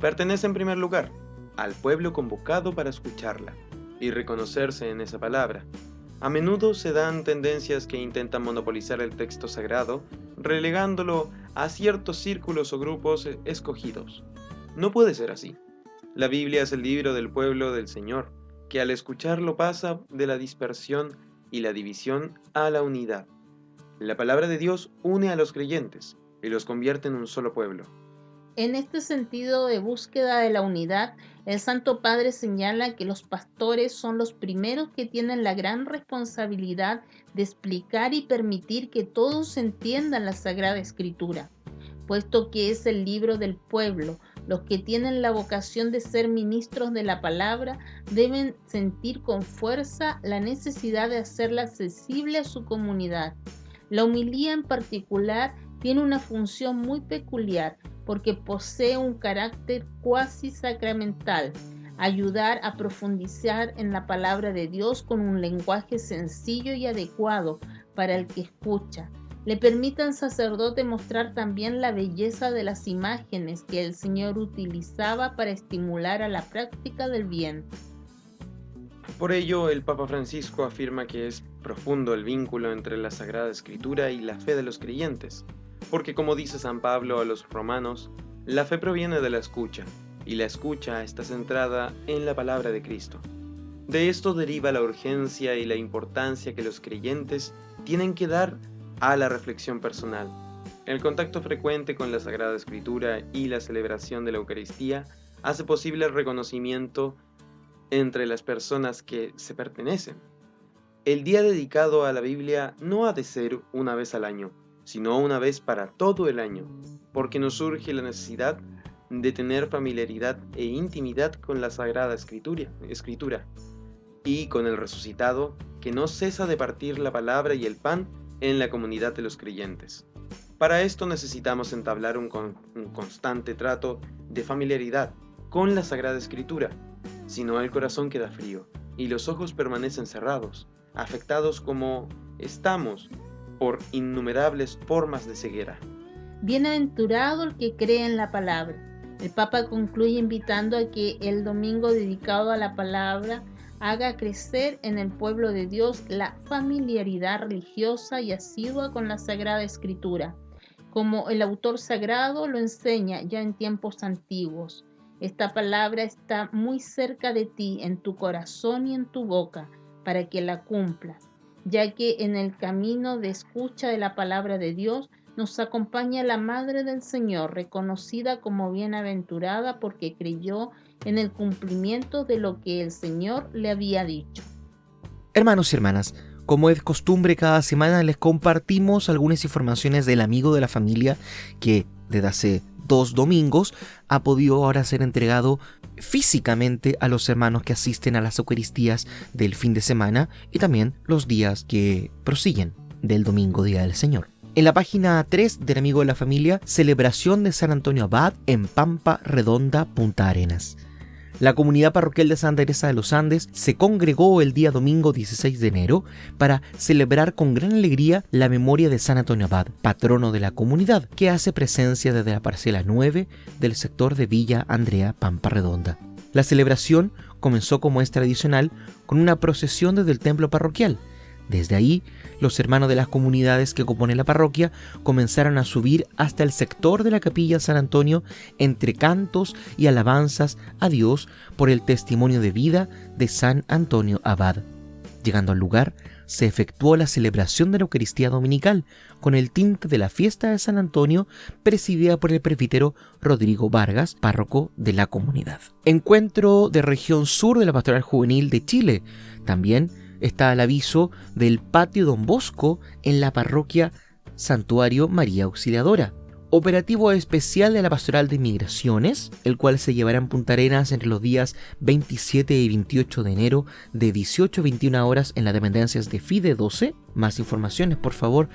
Pertenece en primer lugar al pueblo convocado para escucharla y reconocerse en esa palabra. A menudo se dan tendencias que intentan monopolizar el texto sagrado, relegándolo a ciertos círculos o grupos escogidos. No puede ser así. La Biblia es el libro del pueblo del Señor, que al escucharlo pasa de la dispersión y la división a la unidad. La palabra de Dios une a los creyentes y los convierte en un solo pueblo. En este sentido de búsqueda de la unidad, el Santo Padre señala que los pastores son los primeros que tienen la gran responsabilidad de explicar y permitir que todos entiendan la Sagrada Escritura, puesto que es el libro del pueblo. Los que tienen la vocación de ser ministros de la palabra deben sentir con fuerza la necesidad de hacerla accesible a su comunidad. La homilía en particular tiene una función muy peculiar porque posee un carácter cuasi sacramental, ayudar a profundizar en la palabra de Dios con un lenguaje sencillo y adecuado para el que escucha. Le permite al sacerdote mostrar también la belleza de las imágenes que el Señor utilizaba para estimular a la práctica del bien. Por ello, el Papa Francisco afirma que es profundo el vínculo entre la Sagrada Escritura y la fe de los creyentes, porque como dice San Pablo a los romanos, la fe proviene de la escucha, y la escucha está centrada en la palabra de Cristo. De esto deriva la urgencia y la importancia que los creyentes tienen que dar a la reflexión personal. El contacto frecuente con la Sagrada Escritura y la celebración de la Eucaristía hace posible el reconocimiento entre las personas que se pertenecen. El día dedicado a la Biblia no ha de ser una vez al año, sino una vez para todo el año, porque nos surge la necesidad de tener familiaridad e intimidad con la Sagrada Escritura y con el resucitado que no cesa de partir la palabra y el pan en la comunidad de los creyentes. Para esto necesitamos entablar un constante trato de familiaridad con la Sagrada Escritura, si no el corazón queda frío y los ojos permanecen cerrados, afectados como estamos por innumerables formas de ceguera. Bienaventurado el que cree en la palabra. El Papa concluye invitando a que el domingo dedicado a la palabra haga crecer en el pueblo de Dios la familiaridad religiosa y asidua con la Sagrada Escritura, como el autor sagrado lo enseña ya en tiempos antiguos. Esta palabra está muy cerca de ti, en tu corazón y en tu boca, para que la cumplas, ya que en el camino de escucha de la palabra de Dios nos acompaña la Madre del Señor, reconocida como bienaventurada porque creyó en el cumplimiento de lo que el Señor le había dicho. Hermanos y hermanas, como es costumbre, cada semana les compartimos algunas informaciones del amigo de la familia que desde hace 2 domingos ha podido ahora ser entregado físicamente a los hermanos que asisten a las Eucaristías del fin de semana y también los días que prosiguen del domingo, Día del Señor. En la página 3 del Amigo de la Familia, celebración de San Antonio Abad en Pampa Redonda, Punta Arenas. La comunidad parroquial de Santa Teresa de los Andes se congregó el día domingo 16 de enero para celebrar con gran alegría la memoria de San Antonio Abad, patrono de la comunidad, que hace presencia desde la parcela 9 del sector de Villa Andrea, Pampa Redonda. La celebración comenzó, como es tradicional, con una procesión desde el templo parroquial. Desde ahí, los hermanos de las comunidades que componen la parroquia comenzaron a subir hasta el sector de la capilla San Antonio entre cantos y alabanzas a Dios por el testimonio de vida de San Antonio Abad. Llegando al lugar, se efectuó la celebración de la Eucaristía Dominical con el tinte de la fiesta de San Antonio, presidida por el presbítero Rodrigo Vargas, párroco de la comunidad. Encuentro de región sur de la Pastoral Juvenil de Chile. También está el aviso del Patio Don Bosco en la parroquia Santuario María Auxiliadora. Operativo especial de la Pastoral de Migraciones, el cual se llevará en Punta Arenas entre los días 27 y 28 de enero de 18 a 21 horas en las dependencias de FIDE 12. Más informaciones, por favor,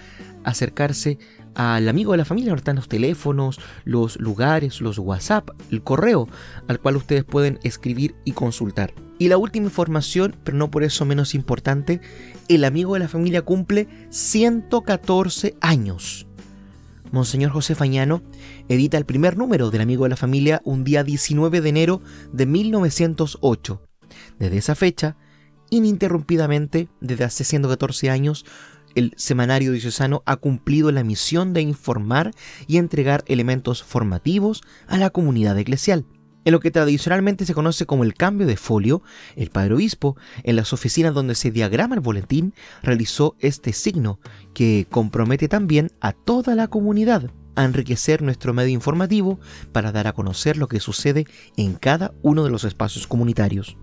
acercarse al Amigo de la Familia. Ahora están los teléfonos, los lugares, los WhatsApp, el correo al cual ustedes pueden escribir y consultar. Y la última información, pero no por eso menos importante, el Amigo de la Familia cumple 114 años. Monseñor José Fañano edita el primer número del Amigo de la Familia un día 19 de enero de 1908. Desde esa fecha, ininterrumpidamente, desde hace 114 años, el semanario diocesano ha cumplido la misión de informar y entregar elementos formativos a la comunidad eclesial. En lo que tradicionalmente se conoce como el cambio de folio, el padre obispo, en las oficinas donde se diagrama el boletín, realizó este signo que compromete también a toda la comunidad a enriquecer nuestro medio informativo para dar a conocer lo que sucede en cada uno de los espacios comunitarios.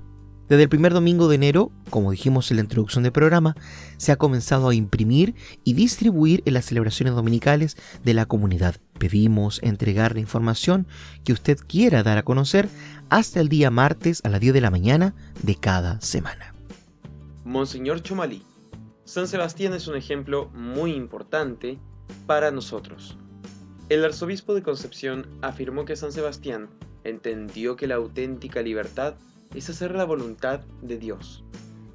Desde el primer domingo de enero, como dijimos en la introducción del programa, se ha comenzado a imprimir y distribuir en las celebraciones dominicales de la comunidad. Pedimos entregar la información que usted quiera dar a conocer hasta el día martes a las 10 de la mañana de cada semana. Monseñor Chomalí, San Sebastián es un ejemplo muy importante para nosotros. El arzobispo de Concepción afirmó que San Sebastián entendió que la auténtica libertad es hacer la voluntad de Dios.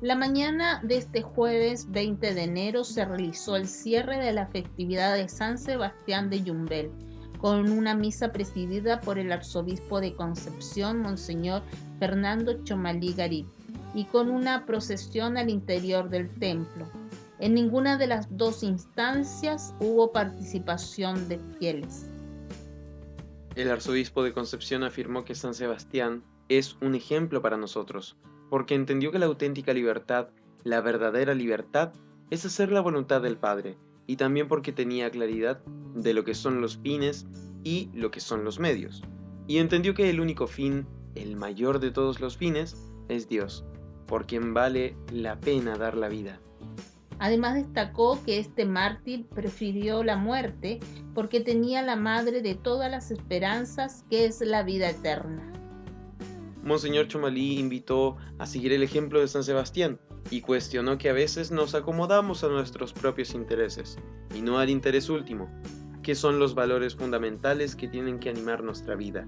La mañana de este jueves 20 de enero se realizó el cierre de la festividad de San Sebastián de Yumbel, con una misa presidida por el arzobispo de Concepción, Monseñor Fernando Chomalí Garit, y con una procesión al interior del templo. En ninguna de las dos instancias hubo participación de fieles. El arzobispo de Concepción afirmó que San Sebastián es un ejemplo para nosotros, porque entendió que la auténtica libertad, la verdadera libertad, es hacer la voluntad del Padre, y también porque tenía claridad de lo que son los fines y lo que son los medios. Y entendió que el único fin, el mayor de todos los fines, es Dios, por quien vale la pena dar la vida. Además destacó que este mártir prefirió la muerte porque tenía la madre de todas las esperanzas, que es la vida eterna. Monseñor Chomalí invitó a seguir el ejemplo de San Sebastián y cuestionó que a veces nos acomodamos a nuestros propios intereses y no al interés último, que son los valores fundamentales que tienen que animar nuestra vida,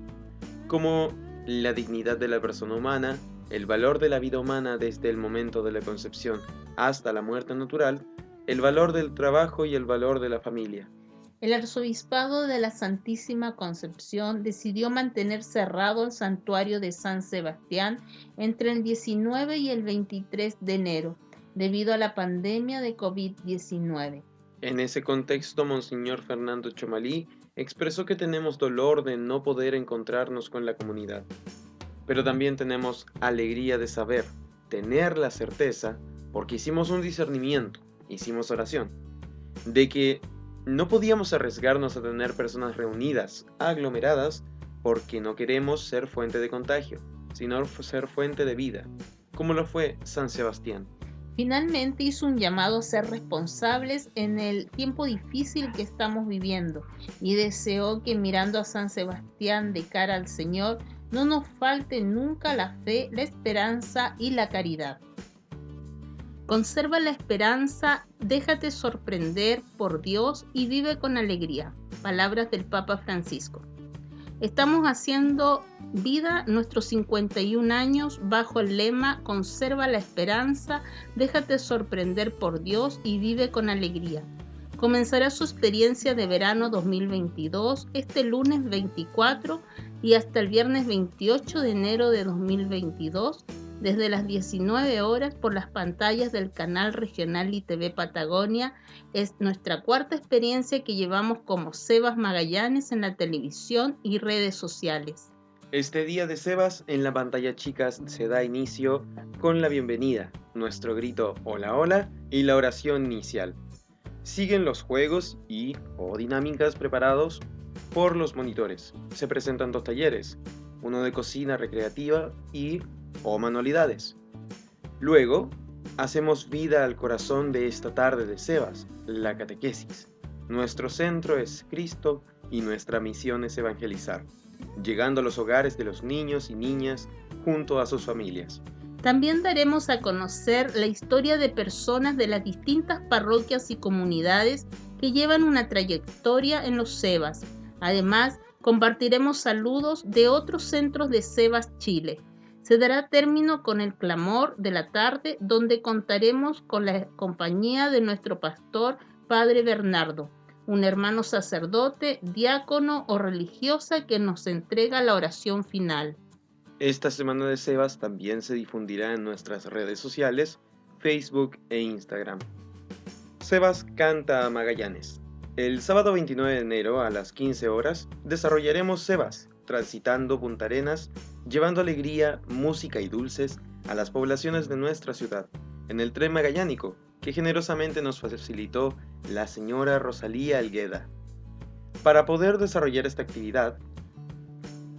como la dignidad de la persona humana, el valor de la vida humana desde el momento de la concepción hasta la muerte natural, el valor del trabajo y el valor de la familia. El arzobispado de la Santísima Concepción decidió mantener cerrado el santuario de San Sebastián entre el 19 y el 23 de enero, debido a la pandemia de COVID-19. En ese contexto, Monseñor Fernando Chomalí expresó que tenemos dolor de no poder encontrarnos con la comunidad, pero también tenemos alegría de saber, tener la certeza, porque hicimos un discernimiento, hicimos oración, de que no podíamos arriesgarnos a tener personas reunidas, aglomeradas, porque no queremos ser fuente de contagio, sino ser fuente de vida, como lo fue San Sebastián. Finalmente hizo un llamado a ser responsables en el tiempo difícil que estamos viviendo y deseó que mirando a San Sebastián de cara al Señor no nos falte nunca la fe, la esperanza y la caridad. Conserva la esperanza, déjate sorprender por Dios y vive con alegría. Palabras del Papa Francisco. Estamos haciendo vida nuestros 51 años bajo el lema Conserva la esperanza, déjate sorprender por Dios y vive con alegría. Comenzará su experiencia de verano 2022 este lunes 24 y hasta el viernes 28 de enero de 2022 desde las 19 horas por las pantallas del canal regional ITV Patagonia. Es nuestra cuarta experiencia que llevamos como Sebas Magallanes en la televisión y redes sociales. Este día de Sebas en la pantalla chica se da inicio con la bienvenida, nuestro grito hola hola y la oración inicial. Siguen los juegos o dinámicas preparados por los monitores. Se presentan 2 talleres, uno de cocina recreativa o manualidades. Luego, hacemos vida al corazón de esta tarde de Sebas, la catequesis. Nuestro centro es Cristo y nuestra misión es evangelizar, llegando a los hogares de los niños y niñas junto a sus familias. También daremos a conocer la historia de personas de las distintas parroquias y comunidades que llevan una trayectoria en los Sebas. Además, compartiremos saludos de otros centros de Sebas Chile. Se dará término con el clamor de la tarde, donde contaremos con la compañía de nuestro pastor, Padre Bernardo, un hermano sacerdote, diácono o religiosa que nos entrega la oración final. Esta semana de Sebas también se difundirá en nuestras redes sociales, Facebook e Instagram. Sebas canta a Magallanes. El sábado 29 de enero a las 15 horas desarrollaremos Sebas, transitando Punta Arenas, llevando alegría, música y dulces a las poblaciones de nuestra ciudad, en el tren magallánico, que generosamente nos facilitó la señora Rosalía Algueda. Para poder desarrollar esta actividad,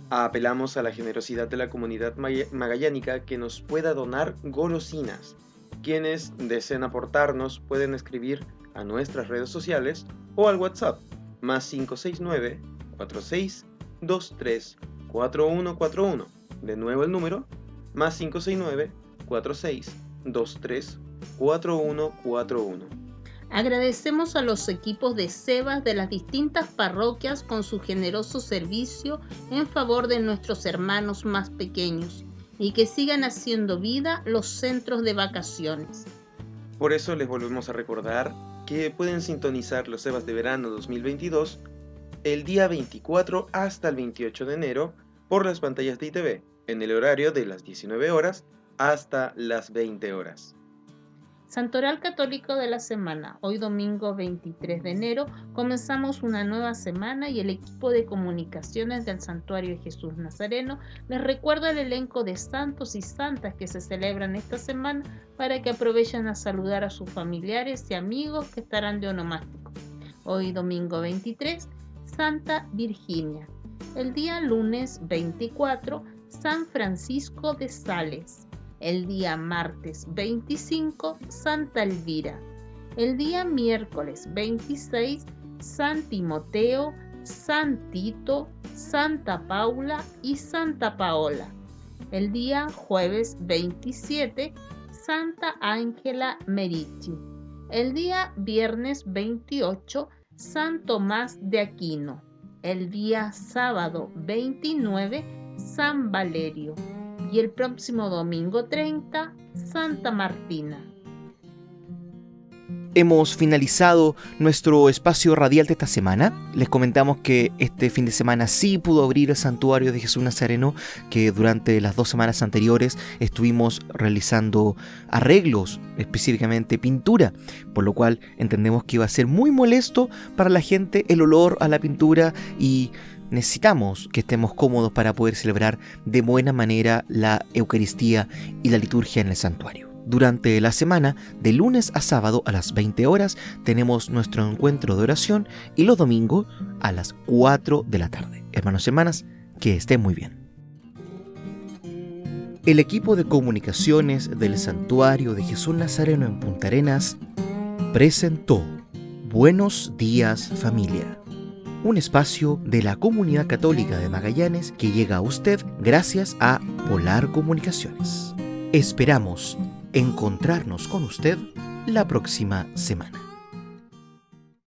apelamos a la generosidad de la comunidad magallánica que nos pueda donar golosinas. Quienes deseen aportarnos pueden escribir a nuestras redes sociales o al WhatsApp, más 569 46 23 4141. De nuevo el número, más 569 46 23 4141. Agradecemos a los equipos de Sebas de las distintas parroquias con su generoso servicio en favor de nuestros hermanos más pequeños y que sigan haciendo vida los centros de vacaciones. Por eso les volvemos a recordar que pueden sintonizar los Sebas de verano 2022 el día 24 hasta el 28 de enero por las pantallas de ITV, en el horario de las 19 horas hasta las 20 horas. Santoral Católico de la Semana. Hoy domingo 23 de enero comenzamos una nueva semana y el equipo de comunicaciones del Santuario de Jesús Nazareno les recuerda el elenco de santos y santas que se celebran esta semana para que aprovechen a saludar a sus familiares y amigos que estarán de onomástico. Hoy domingo 23, Santa Virginia. El día lunes 24, San Francisco de Sales. El día martes 25, Santa Elvira. El día miércoles 26, San Timoteo, San Tito, Santa Paula y Santa Paola. El día jueves 27, Santa Ángela Merici. El día viernes 28, San Tomás de Aquino. El día sábado 29, San Valerio. Y el próximo domingo 30, Santa Martina. Hemos finalizado nuestro espacio radial de esta semana. Les comentamos que este fin de semana sí pudo abrir el Santuario de Jesús Nazareno, que durante las 2 semanas anteriores estuvimos realizando arreglos, específicamente pintura, por lo cual entendemos que iba a ser muy molesto para la gente el olor a la pintura y necesitamos que estemos cómodos para poder celebrar de buena manera la Eucaristía y la liturgia en el santuario. Durante la semana, de lunes a sábado a las 20 horas, tenemos nuestro encuentro de oración y los domingos a las 4 de la tarde. Hermanos y hermanas, que estén muy bien. el equipo de comunicaciones del Santuario de Jesús Nazareno en Punta Arenas presentó Buenos Días Familia, un espacio de la Comunidad Católica de Magallanes que llega a usted gracias a Polar Comunicaciones. Esperamos encontrarnos con usted la próxima semana.